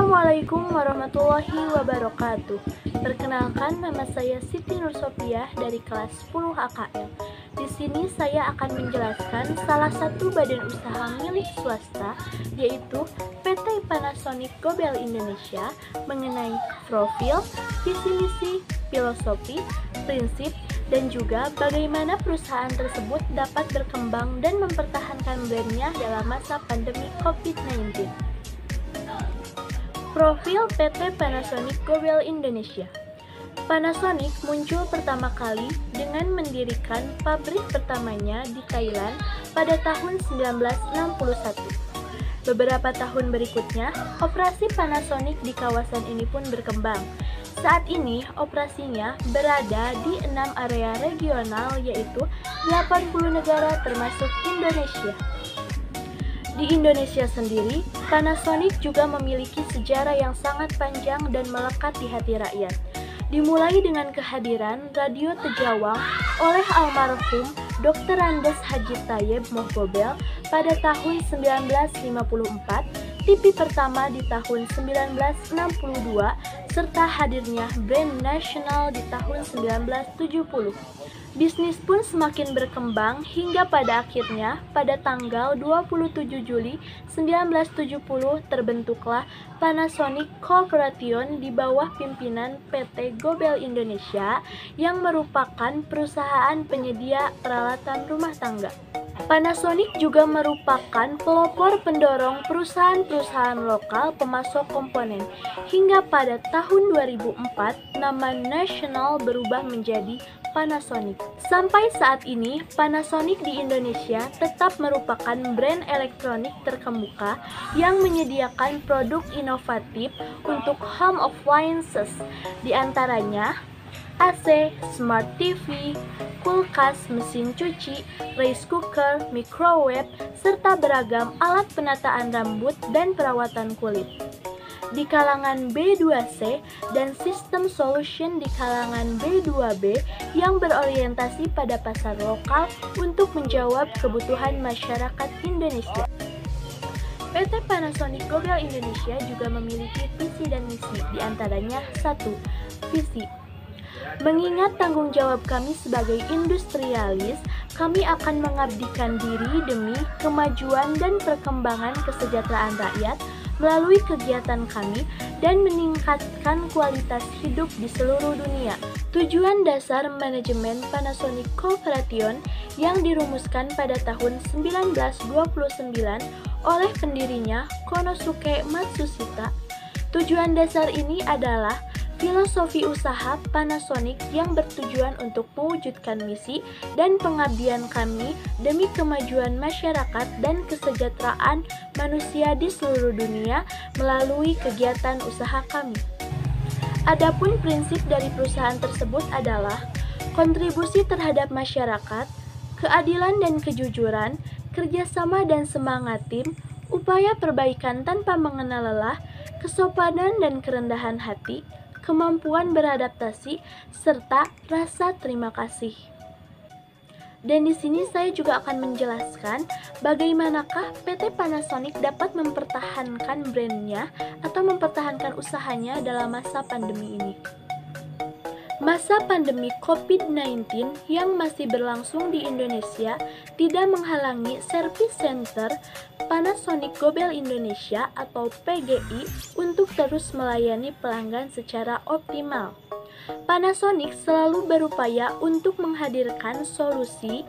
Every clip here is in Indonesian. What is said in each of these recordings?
Assalamualaikum warahmatullahi wabarakatuh. Perkenalkan, nama saya Siti Nur Sofiah dari kelas 10 AKM. Di sini saya akan menjelaskan salah satu badan usaha milik swasta, yaitu PT Panasonic Gobel Indonesia, mengenai profil, visi misi, filosofi, prinsip, dan juga bagaimana perusahaan tersebut dapat berkembang dan mempertahankan brandnya dalam masa pandemi COVID-19. Profil PT Panasonic Gobel Indonesia. Panasonic muncul pertama kali dengan mendirikan pabrik pertamanya di Thailand pada tahun 1961. Beberapa tahun berikutnya, operasi Panasonic di kawasan ini pun berkembang. Saat ini, operasinya berada di 6 area regional, yaitu 80 negara termasuk Indonesia. Di Indonesia sendiri, Panasonic juga memiliki sejarah yang sangat panjang dan melekat di hati rakyat. Dimulai dengan kehadiran radio Tejawang oleh almarhum Dr. Andes Haji Thayyib Mohgobel pada tahun 1954, TV pertama di tahun 1962, serta hadirnya brand nasional di tahun 1970. Bisnis pun semakin berkembang hingga pada akhirnya pada tanggal 27 Juli 1970 terbentuklah Panasonic Corporation di bawah pimpinan PT Gobel Indonesia yang merupakan perusahaan penyedia peralatan rumah tangga. Panasonic juga merupakan pelopor pendorong perusahaan-perusahaan lokal pemasok komponen. Hingga pada tahun 2004, nama nasional berubah menjadi Panasonic. Sampai saat ini, Panasonic di Indonesia tetap merupakan brand elektronik terkemuka yang menyediakan produk inovatif untuk home appliances, di antaranya AC, Smart TV, kulkas, mesin cuci, rice cooker, microwave, serta beragam alat penataan rambut dan perawatan kulit. Di kalangan B2C dan sistem solution di kalangan B2B yang berorientasi pada pasar lokal untuk menjawab kebutuhan masyarakat Indonesia. PT Panasonic Gobel Indonesia juga memiliki visi dan misi, di antaranya 1. Visi. Mengingat tanggung jawab kami sebagai industrialis, kami akan mengabdikan diri demi kemajuan dan perkembangan kesejahteraan rakyat melalui kegiatan kami dan meningkatkan kualitas hidup di seluruh dunia. Tujuan dasar manajemen Panasonic Corporation yang dirumuskan pada tahun 1929 oleh pendirinya Konosuke Matsushita. Tujuan dasar ini adalah filosofi usaha Panasonic yang bertujuan untuk mewujudkan misi dan pengabdian kami demi kemajuan masyarakat dan kesejahteraan manusia di seluruh dunia melalui kegiatan usaha kami. Adapun prinsip dari perusahaan tersebut adalah kontribusi terhadap masyarakat, keadilan dan kejujuran, kerjasama dan semangat tim, upaya perbaikan tanpa mengenal lelah, kesopanan dan kerendahan hati, kemampuan beradaptasi, serta rasa terima kasih. Dan di sini saya juga akan menjelaskan bagaimanakah PT Panasonic dapat mempertahankan brandnya atau mempertahankan usahanya dalam masa pandemi ini. Masa pandemi COVID-19 yang masih berlangsung di Indonesia tidak menghalangi service center Panasonic Gobel Indonesia atau PGI untuk terus melayani pelanggan secara optimal. Panasonic selalu berupaya untuk menghadirkan solusi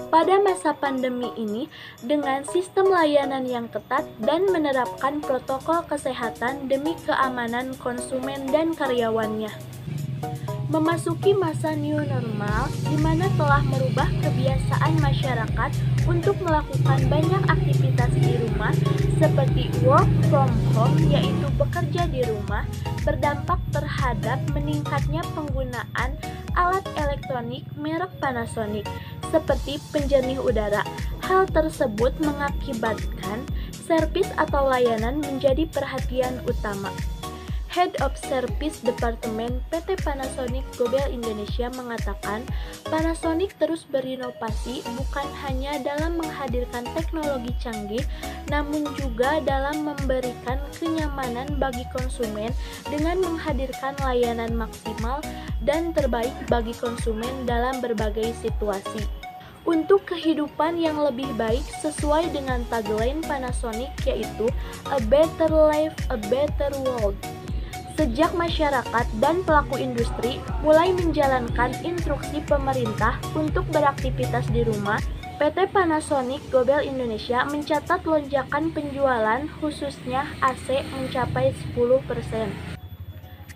pada masa pandemi ini dengan sistem layanan yang ketat dan menerapkan protokol kesehatan demi keamanan konsumen dan karyawannya. Memasuki masa new normal di mana telah merubah kebiasaan masyarakat untuk melakukan banyak aktivitas di rumah seperti work from home, yaitu bekerja di rumah, berdampak terhadap meningkatnya penggunaan alat elektronik merek Panasonic seperti penjernih udara. Hal tersebut mengakibatkan servis atau layanan menjadi perhatian utama. Head of Service Department PT Panasonic Gobel Indonesia mengatakan, Panasonic terus berinovasi bukan hanya dalam menghadirkan teknologi canggih, namun juga dalam memberikan kenyamanan bagi konsumen dengan menghadirkan layanan maksimal dan terbaik bagi konsumen dalam berbagai situasi. Untuk kehidupan yang lebih baik sesuai dengan tagline Panasonic yaitu A Better Life, A Better World. Sejak masyarakat dan pelaku industri mulai menjalankan instruksi pemerintah untuk beraktivitas di rumah, PT Panasonic Gobel Indonesia mencatat lonjakan penjualan khususnya AC mencapai 10%.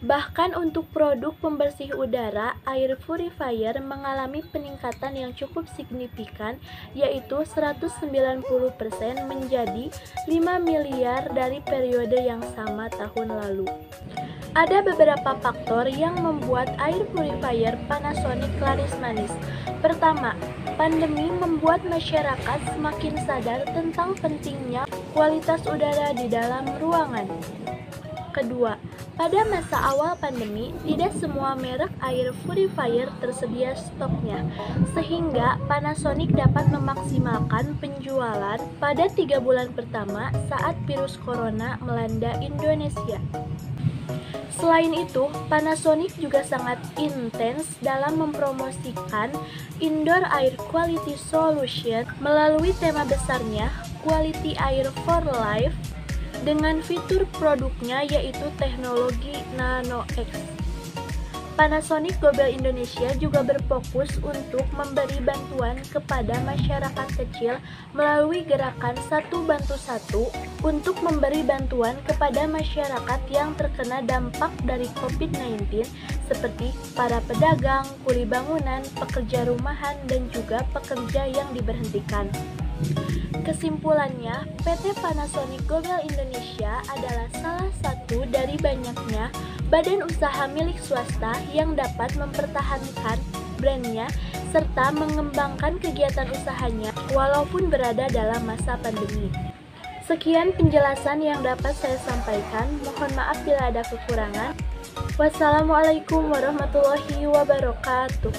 Bahkan untuk produk pembersih udara, air purifier mengalami peningkatan yang cukup signifikan, yaitu 190% menjadi 5 miliar dari periode yang sama tahun lalu. Ada beberapa faktor yang membuat air purifier Panasonic laris manis. Pertama, pandemi membuat masyarakat semakin sadar tentang pentingnya kualitas udara di dalam ruangan. Kedua, pada masa awal pandemi, tidak semua merek air purifier tersedia stoknya, sehingga Panasonic dapat memaksimalkan penjualan pada 3 bulan pertama saat virus corona melanda Indonesia. Selain itu, Panasonic juga sangat intens dalam mempromosikan Indoor Air Quality Solution melalui tema besarnya Quality Air for Life, dengan fitur produknya yaitu teknologi NanoX. Panasonic Gobel Indonesia juga berfokus untuk memberi bantuan kepada masyarakat kecil melalui gerakan Satu Bantu Satu untuk memberi bantuan kepada masyarakat yang terkena dampak dari COVID-19 seperti para pedagang, kuli bangunan, pekerja rumahan, dan juga pekerja yang diberhentikan. Kesimpulannya, PT Panasonic Gobel Indonesia adalah salah satu dari banyaknya badan usaha milik swasta yang dapat mempertahankan brandnya serta mengembangkan kegiatan usahanya walaupun berada dalam masa pandemi. Sekian penjelasan yang dapat saya sampaikan. Mohon maaf bila ada kekurangan. Wassalamualaikum warahmatullahi wabarakatuh.